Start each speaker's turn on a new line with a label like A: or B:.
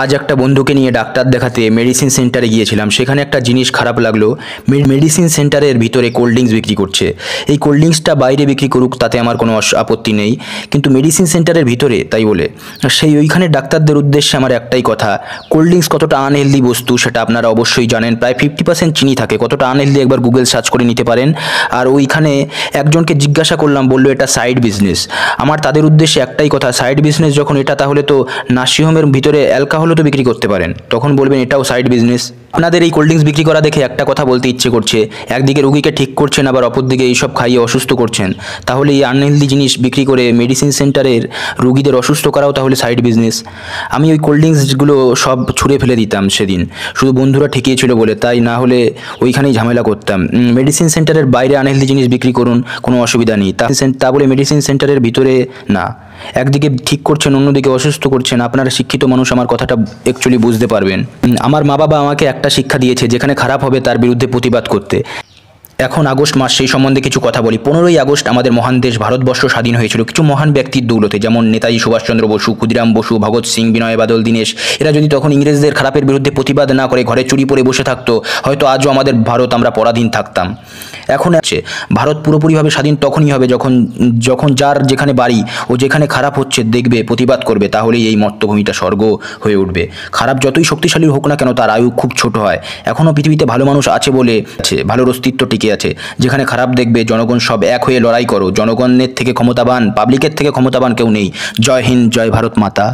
A: আজ একটা বন্ধুকে নিয়ে ডাক্তার দেখাতে মেডিসিন সেন্টারে গিয়েছিলাম। সেখানে একটা জিনিস খারাপ লাগলো, মেডিসিন সেন্টারের ভিতরে কোল্ড ড্রিঙ্কস বিক্রি করছে। এই কোল্ড ড্রিঙ্কসটা বাইরে বিক্রি করুক, তাতে আমার কোনো আপত্তি নেই, কিন্তু মেডিসিন সেন্টারের ভিতরে তাই বলে ওইখানে ডাক্তারদের উদ্দেশ্যে আমার একটাই কথা, কোল্ড ড্রিঙ্কস কতটা আনহেলদি বস্তু সেটা আপনারা অবশ্যই জানেন। প্রায় 50% চিনি থাকে, কতটা আনহেলদি একবার গুগল সার্চ করে নিতে পারেন। আর ওইখানে একজনকে জিজ্ঞাসা করলাম, বললো এটা সাইড বিজনেস। আমার তাদের উদ্দেশ্যে একটাই কথা, সাইড বিজনেস যখন এটা, তাহলে তো নার্সিংহোমের ভিতরে অ্যালকোহলও তো বিক্রি করতে পারেন, তখন বলবেন এটাও সাইড বিজনেস। আপনাদের এই কোল্ড ড্রিঙ্কস বিক্রি করা দেখে একটা কথা বলতে ইচ্ছে করছে, একদিকে রুগীকে ঠিক করছেন, আবার অপরদিকে এইসব খাইয়ে অসুস্থ করছেন। তাহলে এই আনহেলদি জিনিস বিক্রি করে মেডিসিন সেন্টারের রুগীদের অসুস্থ করাও তাহলে সাইড বিজনেস। আমি ওই কোল্ড ড্রিঙ্কসগুলো সব ছুঁড়ে ফেলে দিতাম সেদিন, শুধু বন্ধুরা ঠেকিয়েছিল বলে, তাই না হলে ওইখানেই ঝামেলা করতাম। মেডিসিন সেন্টারের বাইরে আনহেলদি জিনিস বিক্রি করুন, কোনো অসুবিধা নেই, তা বলে মেডিসিন সেন্টারের ভিতরে না। একদিকে ঠিক করছেন, অন্যদিকে অসুস্থ করছেন। আপনারা শিক্ষিত মানুষ, আমার কথাটা অ্যাকচুয়ালি বুঝতে পারবেন। আমার মা বাবা আমাকে একটা শিক্ষা দিয়েছে, যেখানে খারাপ হবে তার বিরুদ্ধে প্রতিবাদ করতে। এখন আগস্ট মাস, সেই সম্বন্ধে কিছু কথা বলি। 15ই আগস্ট আমাদের মহান দেশ ভারতবর্ষ স্বাধীন হয়েছিল কিছু মহান ব্যক্তির দৌলতে, যেমন নেতাজি সুভাষচন্দ্র বসু, ক্ষুদিরাম বসু, ভগৎ সিং, বিনয় বাদল দীনেশ। এরা যদি তখন ইংরেজদের খারাপের বিরুদ্ধে প্রতিবাদ না করে ঘরে চুরি পরে বসে থাকতো, হয়তো আজও আমাদের ভারত আমরা পরাধীন থাকতাম। এখন আছে ভারত পুরোপুরিভাবে স্বাধীন তখনই হবে যখন যখন যার যেখানে বাড়ি ও যেখানে খারাপ হচ্ছে দেখবে, প্রতিবাদ করবে, তাহলেই এই মর্তভূমিটা স্বর্গ হয়ে উঠবে। খারাপ যতই শক্তিশালী হোক না কেন, তার আয়ু খুব ছোট হয়। এখনও পৃথিবীতে ভালো মানুষ আছে বলে আছে, ভালোর অস্তিত্ব টিকে আছে। যেখানে খারাপ দেখবে, জনগণ সব এক হয়ে লড়াই করো। জনগণের থেকে ক্ষমতাবান, পাবলিকের থেকে ক্ষমতাবান কেউ নেই। জয় হিন্দ, জয় ভারত মাতা।